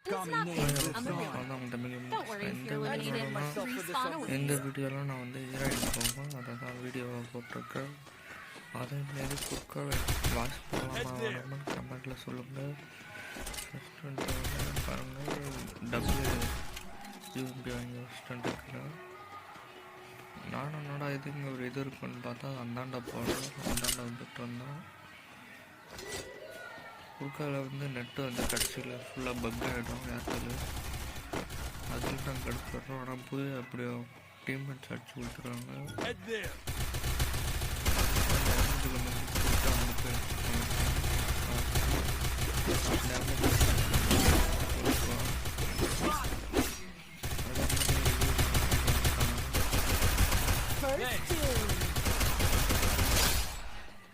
இந்த வீடியோவில் நான் வந்து ஈராய்டு போவேன், அதை தான் வீடியோவை போட்டிருக்கேன். அதே மாரி குக்கர் வாஷ் போகலாமா வேணாமா கமெண்ட்டில் சொல்லுங்கள். ஃபஸ்ட் வந்து பாருங்கள், WUMB வாங்கி வச்சுட்டு இருக்கிறேன். நானும் என்னடா இது இங்கே ஒரு இது இருக்குன்னு பார்த்தா அந்தாண்டா போகிறோம். அந்தாண்டா வந்துட்டு வந்தோம். குறுக்கால வந்து நெட்டு வந்து கடைசியில் ஃபுல்லாக பக் ஆகிடும் ஏர்டெல். அதில் நாங்கள் எடுத்துடுறோம். ஆனால் போய் அப்படியே டீம்மேட்ஸ் அடிச்சு கொடுத்துருவாங்க.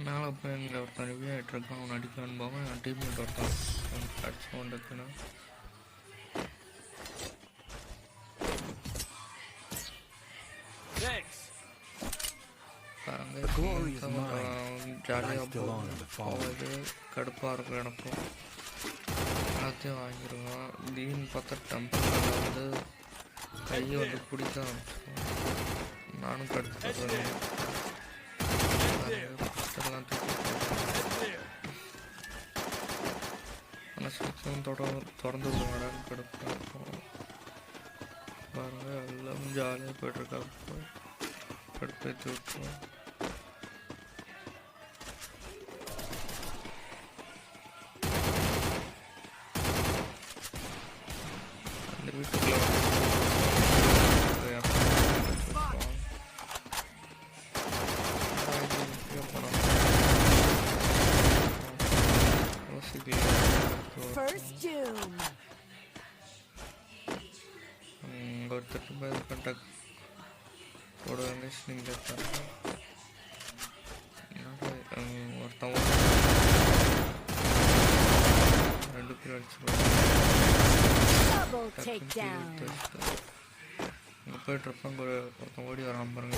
மேலே போய் எங்களை ஒருத்தன் ரிவ்யூ ஆகிட்டுருக்கான். அவன் அடிக்கலான்னு போவான். என் டீம்மேட் ஒருத்தான் அடிச்சு கொண்டுக்குன்னு பாருங்க. ஜாலியாக போவது கடுப்பாக இருக்கும். எனக்கும் எல்லாத்தையும் வாங்கிடுவான். திடீர்னு பார்த்தா டெம்பரில் வந்து கையை வந்து பிடிக்க ஆரம்பிச்சிடும். நானும் கடுத்து புத்தகெல்லாம் தூக்கி ஆனால் ஸ்விட்சும் திறந்து விடுவாடான்னு கடுப்பாக இருக்கும். பாருங்கள் எல்லாம் ஜாலியாக போய்ட்டுருக்கா. கடுப்பேற்றி விட்டுருவோம். அந்த வீட்டுக்குள்ள ஒருத்தர் மேல் கண்டாக்ட் போடுவாங்க. நீங்கள் ஒருத்தவங்க 2 பேர் அடிச்சிருவாங்க. அங்கே போயிட்டுருப்பாங்க. ஒருத்தன் ஓடி வரான் பாருங்க.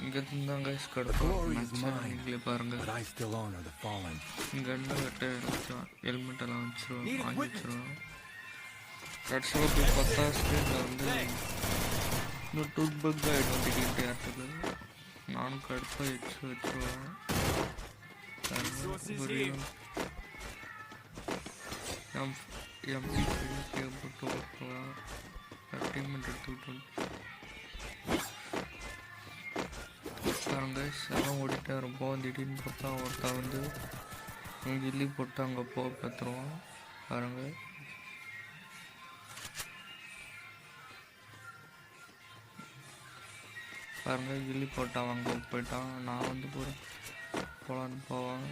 இங்கே தான் கைஸ் கிடக்கும். நீங்களே பாருங்கள். இங்கே என்ன வெட்ட ஹெல்மெட் எல்லாம் வச்சுருவோம், வாங்கி வச்சுருவோம். கடைசியில் போய் பார்த்தா ஸ்க்ரீனில் வந்து இன்னும் டூத் பக் ஆகிடும் திடீர்னு ஏற்றுக்கு. நானும் கடுப்பாக வச்சுருவேன். எம்பி போட்டு ஓட்டுவேன். 15 மினிட் எடுத்துக்கிட்டு பாருங்க. எல்லாம் ஓடிட்டே இருப்போம். திடீர்னு பார்த்தா ஒருத்தன் வந்து கில்லி போட்டு அங்கே போக பார்த்துருவான். பாருங்க பாருங்க கில்லி போட்டான், அங்கே போயிட்டான். நான் வந்து போலான்னு போவேன்.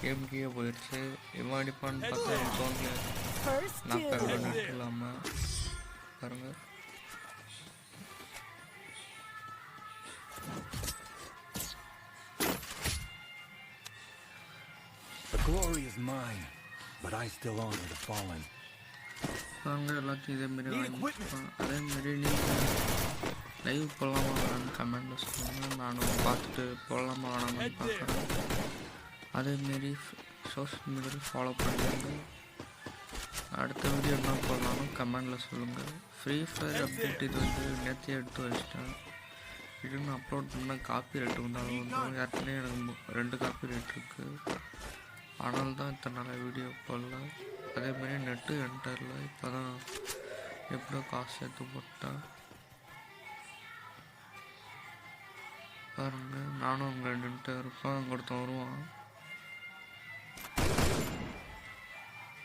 கேம்கே போயிடுச்சு. இவன் அடிப்பான்னு பார்த்தா என் ஃபோனில் நான் எவ்வளோ நெட் இல்லாமல் பாருங்க. பாருங்க எல்லாத்தையும் இதேமாரி வாங்கிப்பேன். அதேமாரி நீங்கள் லைவ் போடலாமா வேணான்னு கமெண்ட்டில் சொல்லுங்கள். நானும் பார்த்துட்டு போடலாமா வேணாமான்னு பார்க்குறேன். அதேமாரி சோஷியல் மீடியாவில் ஃபாலோ பண்ணிடுங்க. அடுத்த வீடியோ என்ன போடலாம்னு கமெண்டில் சொல்லுங்கள். ஃப்ரீ ஃபயர் அப்டேட் இது வந்து நேற்றையே எடுத்து வச்சிட்டேன். இதுன்னு அப்லோட் பண்ணால் காப்பி ரேட்டு வந்தாலும் ஏற்கனவே எனக்கு 2 காப்பி ரேட் இருக்குது. அதனால தான் இத்தனை நாளாக வீடியோ போடல. அதேமாரி நெட்டு என்டரில் இப்போ தான் எப்படியோ காசு சேர்த்து போட்டேன். பாருங்கள் நானும் அங்கே 2 இருப்பேன். அங்கே ஒருத்தன் வருவான்.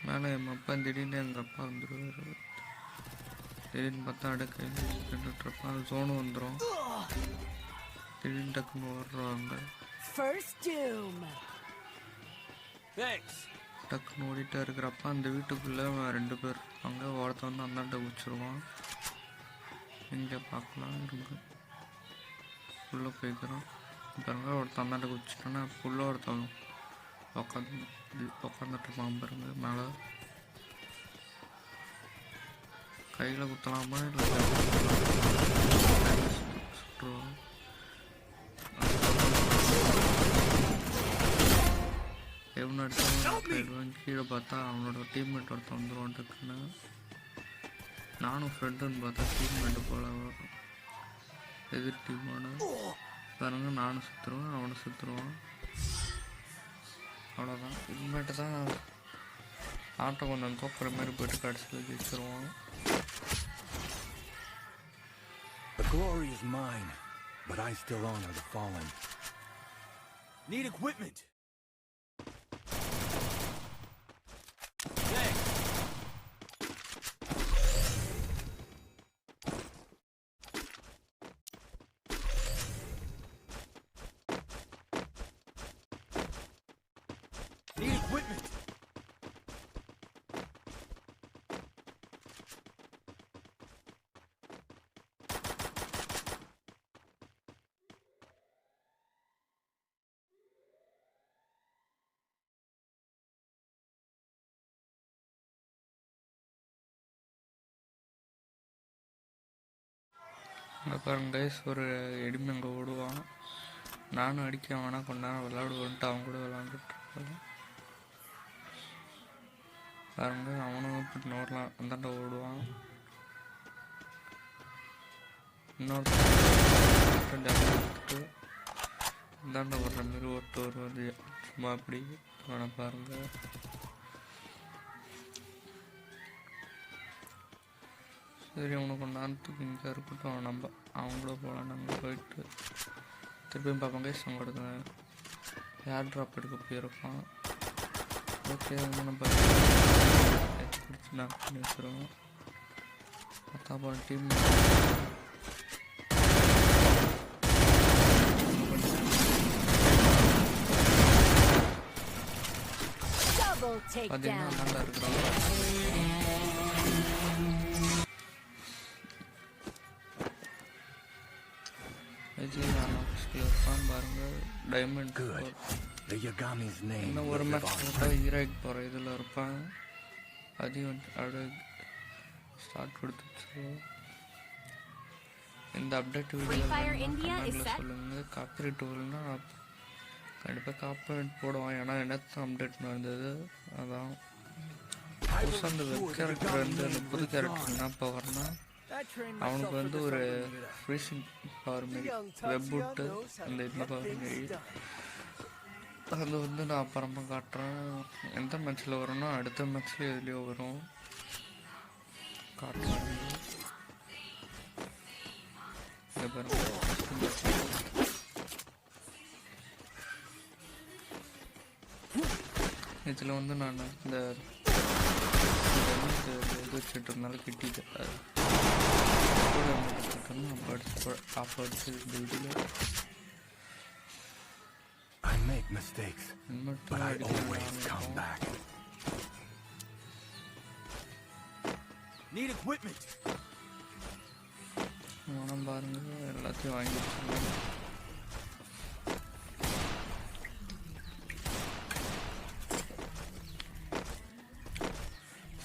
மேலே எங்கள் அப்பா திடீர்னு எங்கள் அப்பா வந்துடுவார். திடீர்னு பார்த்தா அடுக்க நின்றுட்டுருப்பான். அது ஜோனு வந்துடும். திடீர்னு டக்குன்னு ஓடுறாங்க. டக்குன்னு ஓடிட்டே இருக்கிறப்ப அந்த வீட்டுக்குள்ளே 2 பேர் இருப்பாங்க. ஒருத்த வந்து அந்தாண்ட குச்சிருவான். இங்கே பார்க்கலாம் இருங்க. உள்ளே போய்க்கிறோம். பாருங்க ஒருத்தன் அந்தாண்ட குச்சிட்டோன்னா உள்ளே ஒருத்தன் உட்காந்துட்டு பாருங்க. மேலே கையில் குத்தலாமா இல்லை சுற்றுவோம். எவனை அடிச்சாலும் கீழே பார்த்தா அவனோட டீம்மேட் ஒருத்தன் வந்துடுவான் டக்குன்னு. நானும் ஃப்ரெண்டுன்னு பார்த்தா டீம்மேட்டு போல எதிர் டீமான பாருங்க. நானும் சுற்றுருவேன், அவனும் சுற்றுருவான். அவ்வளோதான். இதுமேட்டு தான் ஆட்டோ கொஞ்சம் தோப்புற மாதிரி போய்ட்டு கடைசியில் ஜெயிச்சிருவான். The glory is mine, but I still honor the fallen. Need equipment. Need equipment. அங்கே பாருங்க கைஸ், ஒரு எடிமை அங்கே ஓடுவான். நானும் அடிக்க வேணாம், கொஞ்ச நேரம் விளையாடுவோன்ட்டு அவன் கூட விளாண்டுட்ருக்கான். பாருங்க அவனும் இன்னொருலாம் அந்தாண்ட ஓடுவான். இன்னொருத்தன் எடுத்துட்டு இந்தாண்ட வர்ற மாரி ஒருத்தர் வந்து சும்மா அப்படி அவனை பாருங்க. சரி அவனுக்கு கொஞ்ச நேரத்துக்கு இங்கே இருக்கட்டும், அவங்க கூட போகலாம். நாங்கள் போயிட்டு திருப்பியும் பார்ப்போம் கைஸ். அவங்களோட ஏர் ட்ராப் எடுக்க போயிருப்பான். ஓகே நம்ம பிடிச்சி நான் பண்ணி வச்சுருவோம். பார்த்தா போகிற டீம் பார்த்தீங்கன்னா நல்லா இருக்கிறாங்க. பாருங்க டைமண்ட் இன்னும் ஒரு மேட்ச் போட்டால் ஹீரோய்க்கு போகிற இதில் இருப்பான். அதையும் அப்படியே ஸ்டார்ட் கொடுத்துச்சு. இந்த அப்டேட் வீடியோ சொல்லுங்கள். காப்பிரைட் வரலன்னா கண்டிப்பாக காப்பிரைட் போடுவான். ஏன்னா எனக்கு அப்டேட் நடந்தது. அதான் புதுசாக அந்த வெப் கேரக்டர் வந்து அந்த புது கேரக்டர் என்ன பவர்னா அவனுக்கு வந்து ஒரு ஃப்ரீசிங் பவர் மாரி வெப் விட்டு அந்த இந்த பவர் மாரி அது வந்து நான் அப்புறமா காட்டுறேன். எந்த மேட்ச்சில் வரும்னா அடுத்த மேட்ச்சில் எதுலேயோ வரும், காட்டுறேன். இதில் வந்து நான் இந்த இது வச்சுட்டு இருந்தாலும் கிட்டிட்டேன். I make mistakes, but I always come back. Need equipment. மனம் பாருங்க எல்லாத்தையும் வாங்கிட்டு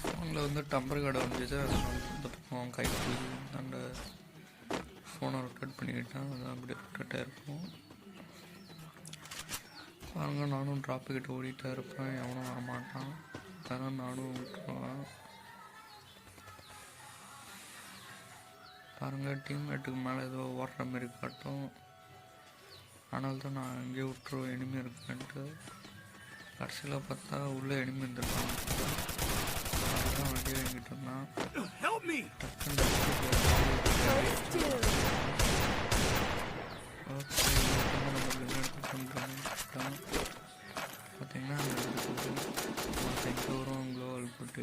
ஃபோனில் வந்து டம்பர் கார்டு வந்துச்சு. அதனால இந்த பக்கம் கைக்கு அந்த ஃபோனை ரொட்டேட் பண்ணிக்கிட்டான். அதான் அப்படியே ரொட்டேட்டாக இருக்கும். பாருங்க நானும் ட்ராப்புக்கிட்ட ஓடிட்டே இருப்பேன். எவனும் வரமாட்டான். அதனால் நானும் விட்டுருவேன். பாருங்கள் டீம்மேட்டுக்கு மேலே ஏதோ ஓடுற மாரி காட்டும். அதனால தான் நான் அங்கேயே விட்டுருவேன் எனிமி இருக்குன்ட்டு. கடைசியில் பார்த்தா உள்ளே எனிமி இருந்திருக்காங்க. அதுதான் வண்டியை வாங்கிட்டு இருந்தான். பார்த்தீங்கன்னா வரும் க்ளோவல் போட்டு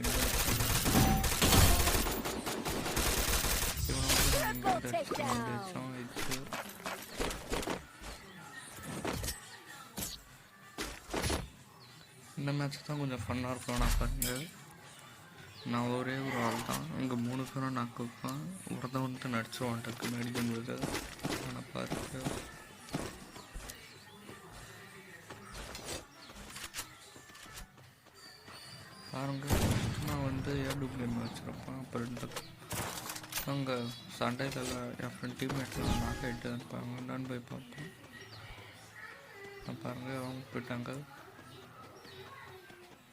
இந்த மேட்ச் தான் கொஞ்சம் ஃபன்னாக இருக்கும். நான் பாருங்கள் நான் ஒரே ஒரு ஆள் தான், இங்கே 3 பேரும் நான் வைப்பேன். ஒருத்தன் வந்துட்டு நடிச்சிருவான் டக்குன்னு அடிக்கும்போது. ஆனால் பாருங்க கேம் வச்சுருப்பான். அப்புறம் அங்கே சண்டையில் என் ஃப்ரெண்ட் டீம்மேட்லாம் நாக் ஆகிட்டு இருப்பாங்க. நான் போய் பார்ப்பேன். நான் பாருங்கள் அவங்க போயிட்டாங்க.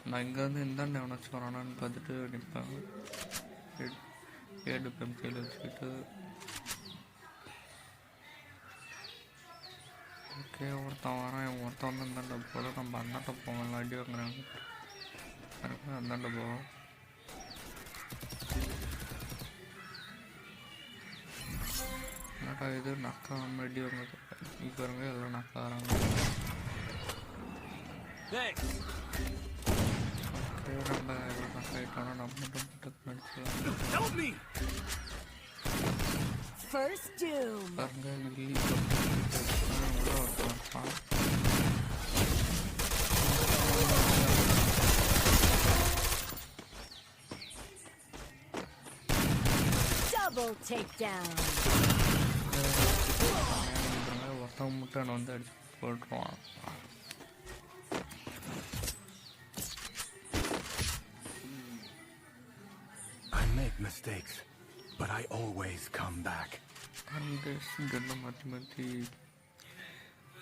நான் இங்கேருந்து இந்தாண்ட எவனாச்சும் வரானான்னு பார்த்துட்டு நிற்பாங்க. ஏடு பெம் கையில் வச்சுக்கிட்டு ஓகே ஒருத்தன் வரான். ஒருத்தன் வந்து இந்தாண்ட போல நம்ம அண்ணாட்ட போவோம். அடி வாங்குறாங்க. அந்தாண்ட போவோம். என்னடா இது நக்கா அடி வாங்குது. இப்போ இருங்க எல்லாம் நக்கா வராங்க. ஓகே நம்ம எல்லாம் நக்கா ஆகிட்டோன்னா நம்ம மட்டும் டக்கு நடிச்சிடலாம். பாருங்க கில்லி ஒருத்தன் ஒருத்தவங்க மட்டும் வந்து அடிச்சு போட்டுருவான். I make mistakes, but I always come back. கண்ணை மாற்றி மாற்றி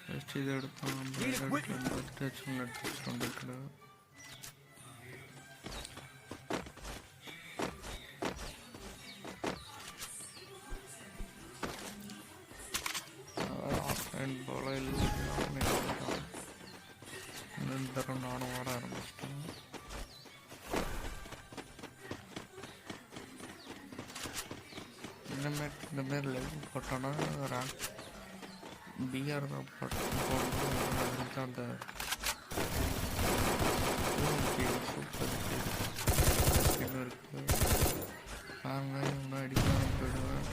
ஃபஸ்ட் இதை எடுத்தான். எடுத்துட்டு வந்துட்டு போல இல்லை தரம் நானும் ஆட ஆரம்பிச்சிட்டேன். இந்தமாரி லைவ் போட்டோன்னா ரேங்க் பிஆர் தான் போட்டு அந்த சூப்பர் இன்னும் இருக்குது. பாருங்க இவங்க அடிக்காம போயிடுவேன்.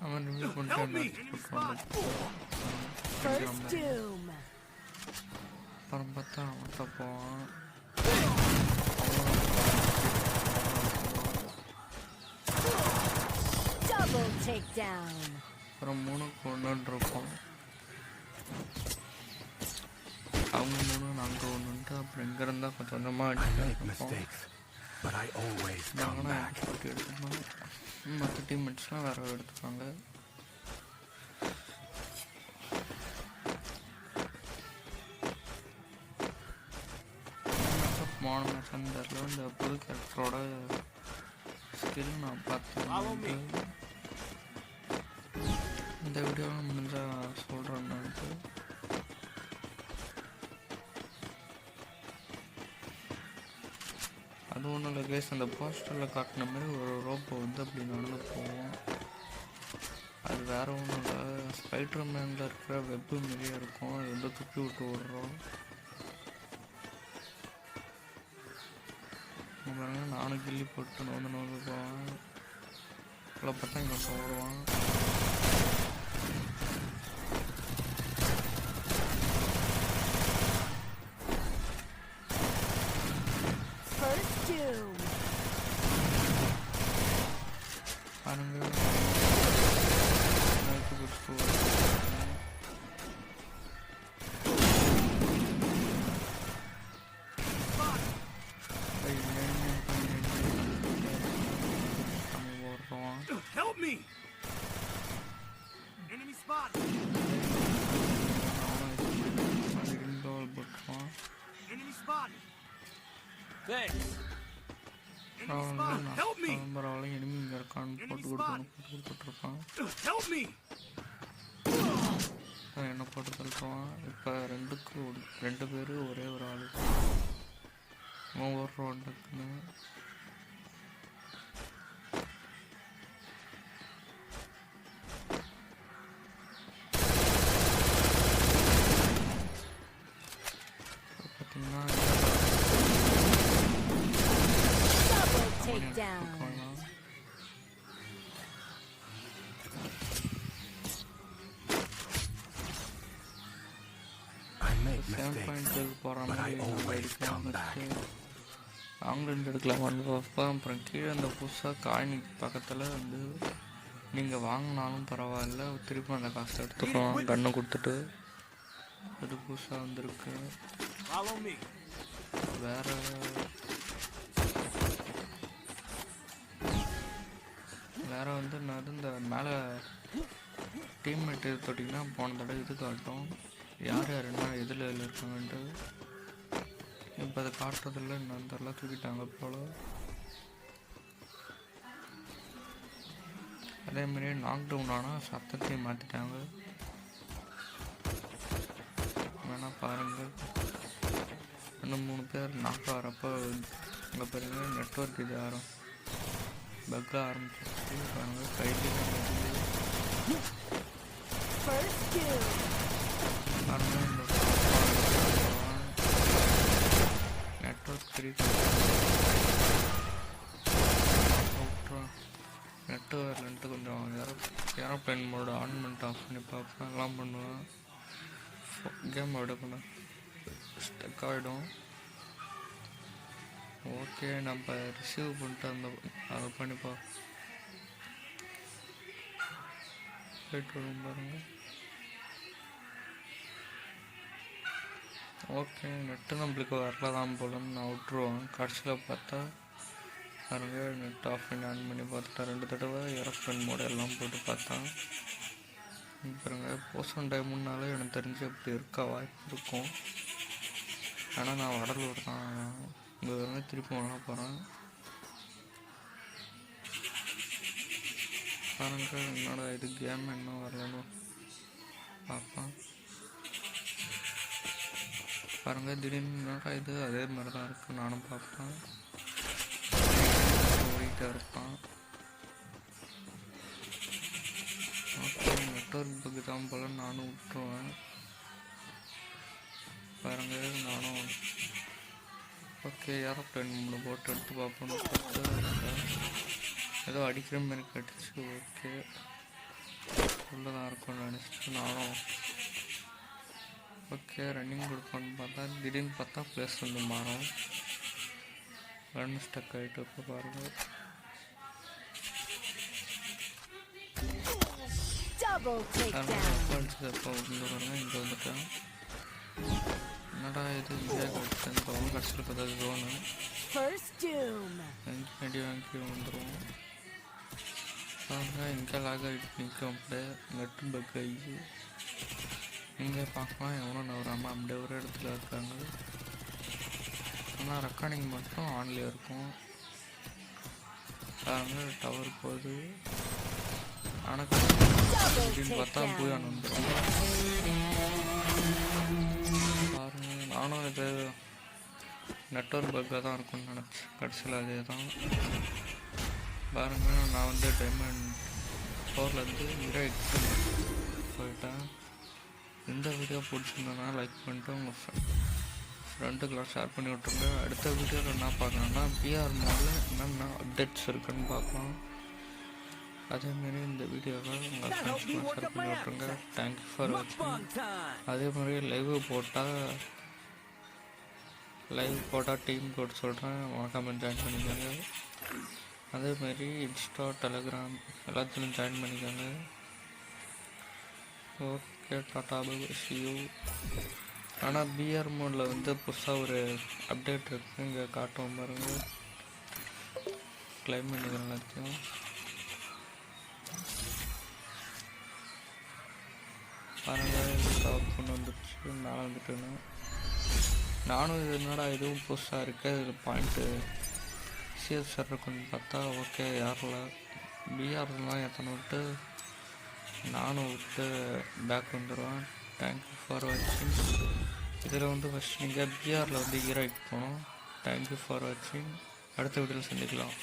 அவன் ரிவ்யூ பண்ணிட்டு அப்புறம் பார்த்தா அவன்கிட்ட போவான். அப்புறம் 3 கொண்டு இருப்போம். அவங்க 3 நாங்கள் 1ன்ட்டு அப்புறம் இங்கே இருந்தால் கொஞ்சம் கொஞ்சமாக அடிச்சு எடுத்துக்கணும். மற்ற டீம்மேட்ஸ்லாம் வேறு எடுத்துப்பாங்க. போன மேட்ச் அந்த இந்த புது கேரக்டரோட ஸ்கில் நான் பார்த்தேன். இந்த வீடியோவில் முடிஞ்சால் சொல்கிறேன்னுட்டு அது ஒன்றும் இல்லை கேஸ். அந்த போஸ்டரில் காட்டின மாதிரி ஒரு ரோப்பை வந்து அப்படி நடந்து போவோம். அது வேறு ஒன்றும் இல்லை, ஸ்பைடர் மேனில் இருக்கிற வெப்பு மாரியே இருக்கும். அது வந்து துப்பி விட்டு ஓடுறோம். பாருங்க நானும் கில்லி போட்டு நோந்து போவேன். இவ்வளோ பார்த்தா இங்கே போடுவான். பாருங்க Help me! Enemy spot! Enemy spot! Thanks! Enemy spot! Help me! பரவாயில்ல எனிமி இங்கே இருக்கான்னு போட்டுருக்கான். Help me! என்ன போட்டு தள்ளுவான். இப்போ 2 பேர் ஒரே ஒரு ஆள் ஒவ்வொரு ரோண்டுக்குன்னு. பார்த்தீங்கன்னா I make mistakes, but I always come back. ஆங்கிலேருந்து எடுக்கலாமான்னு பார்ப்பேன். அப்புறம் கீழே அந்த புதுசாக காயின் பக்கத்தில் வந்து நீங்கள் வாங்கினாலும் பரவாயில்ல, திருப்பி அந்த காசை எடுத்துக்கலாம். கண்ணை கொடுத்துட்டு அது புதுசாக வந்திருக்கு. Follow me. வேறு வந்து நான் இந்த மேலே டீம்மேட்டு தொட்டிங்கன்னா போன தடவை இது காட்டும், யார் யாருன்னா எதில் இருக்காங்கன்ட்டு. இப்போ அதை காட்டுறதில்ல, இன்னும் தெரியல, தூக்கிட்டாங்க போல். அதேமாரி நாக் டவுன் ஆனால் சத்தத்தையும் மாற்றிட்டாங்க, வேணா பாருங்கள். இன்னும் 3 பேர் நாக் ஆகிறப்போ அங்கே பாருங்கள் நெட்ஒர்க் இது பக்க ஆரம்பிச்சிருச்சு. பாருங்க கையில் நெட்ஒர்க் நெட்டு வரலன்ட்டு கொஞ்சம் ஏரோப்ளைன் மோடு ஆன் பண்ணிட்டு ஆஃப் பண்ணி பார்ப்பேன், எல்லாம் பண்ணுவேன். கேம் விட பண்ண ஸ்டக் ஆகிடும். ஓகே, நம்ம ரிசீவ் பண்ணிட்டு அதை பண்ணிப்பா போயிட்டு வரும் பாருங்க. ஓகே, நெட்டு நம்மளுக்கு வரல தான் போலன்னு நான் விட்டுருவேன். கடைசியில் பார்த்தா பாருங்க நெட் ஆஃப் பண்ணி ஆன் பண்ணி பார்த்துட்டேன். 2 தடவை ஏரோப்ளைன் மோடு எல்லாம் போட்டு பார்த்தேன். பாருங்க போசன் டைமுன்னாலே எனக்கு தெரிஞ்சு அப்படி இருக்க வாய்ப்பு இருக்கும். ஆனால் நான் வடலூர் தான், இங்கே வந்து திருப்பி வாங்க போகிறேன். பாருங்க என்னோட இது கேம் இன்னும் வரலன்னு பார்ப்பேன். பாருங்க திடீர்னு என்னடா இது அதே மாதிரி தான் இருக்குது, நானும் பார்ப்பேன். ஓடிக்கிட்டே இருப்பான். ஓகே, நெட்ஒர்க் பக்கு தான் போல் நானும் விட்டுருவேன். பாருங்க நானும் ஓகே ஏரோப்ளைன் மூணு போட்டு எடுத்து பார்ப்போன்னு பார்த்து ஏதோ அடிக்கிற மாதிரி கட்டிச்சு. ஓகே உள்ளதான் இருக்கும்னு நினச்சிட்டு நானும் ஓகே ரன்னிங் கொடுப்போன்னு பார்த்தா திடீர்னு பார்த்தா ப்ளேஸ் வந்து மாறும். ரன் ஸ்டக் ஆகிட்டு இப்போ பாருங்கள். அடிச்சதப்போ வந்து பாருங்க இங்கே வந்துட்டேன். என்னடா இது இங்கே கடிச்சு கடைசியில் பார்த்தா ஜோனு அடி வாங்கி வந்துடும். பாருங்க இங்கே லாக் ஆகிட்டு நிற்கும், அப்படியே நெட்டு பக் ஆகி இங்கே பார்க்கலாம் எவனும் நவராமல் அப்படியே ஒரு இடத்துல இருக்காங்க. ஆனால் ரெக்கார்டிங் மட்டும் ஆன்லேயே இருக்கும். பாருங்க டவர் போகுது, ஆனால் அப்படின்னு பார்த்தா பூயான் வந்துடும். பாருங்க நானும் இது நெட்ஒர்க் பக்கில் தான் இருக்கும்னு நினச்சேன், கடைசியில் அதே தான். பாருங்க நான் வந்து டைமண்ட் 4லேருந்து ஹீரோ எக்ஸ்ட்ரீம் போயிட்டேன். இந்த வீடியோ பிடிச்சிருந்ததுனா லைக் பண்ணிட்டு உங்கள் ஃப்ரெண்டுக்கெலாம் ஷேர் பண்ணி விட்ருங்க. அடுத்த வீடியோவில் என்ன பார்க்கணுன்னா பிஆர் மோடில் என்னென்ன அப்டேட்ஸ் இருக்குன்னு பார்க்கலாம். அதேமாரி இந்த வீடியோவை உங்கள் ஃப்ரெண்ட்ஸ்லாம் ஷேர் பண்ணி விட்ருங்க. தேங்க்யூ ஃபார் வாட்சிங். அதேமாதிரி லைவ் போட்டால் டீம் கோட் சொல்கிறேன், மறக்காம ஜாயின் பண்ணிக்கோங்க. அதேமாரி இன்ஸ்டா டெலகிராம் எல்லாத்துலையும் ஜாயின் பண்ணிக்கோங்க. Okay tata bye you. ஆனால் பிஆர் மோடில் வந்து புதுசாக ஒரு அப்டேட் இருக்குது, இங்கே காட்டும் பாருங்கள். கிளைம் பண்ணிக்கிறேன் எல்லாத்தையும். பாருங்கள் ஸ்டாப் கொண்டு வந்துடுச்சு, நான் வந்துட்டேன்னு. நானும் இது என்னடா இதுவும் புதுசாக இருக்குது, இதில் பாயிண்ட்டு சிஎஸ்ஆர் இருக்குன்னு பார்த்தா ஓகே யாரில் பிஆர்லாம் எத்தனை விட்டு நானும் விட்டு பேக் வந்துடுவேன். தேங்க்யூ ஃபார் வாட்சிங். இதில் வந்து ஃபஸ்ட் நீங்கள் பிஆரில் வந்து ஹீரோய்க்கு போகணும். தேங்க்யூ ஃபார் வாட்சிங். அடுத்த வீடியோவில் சந்திக்கலாம்.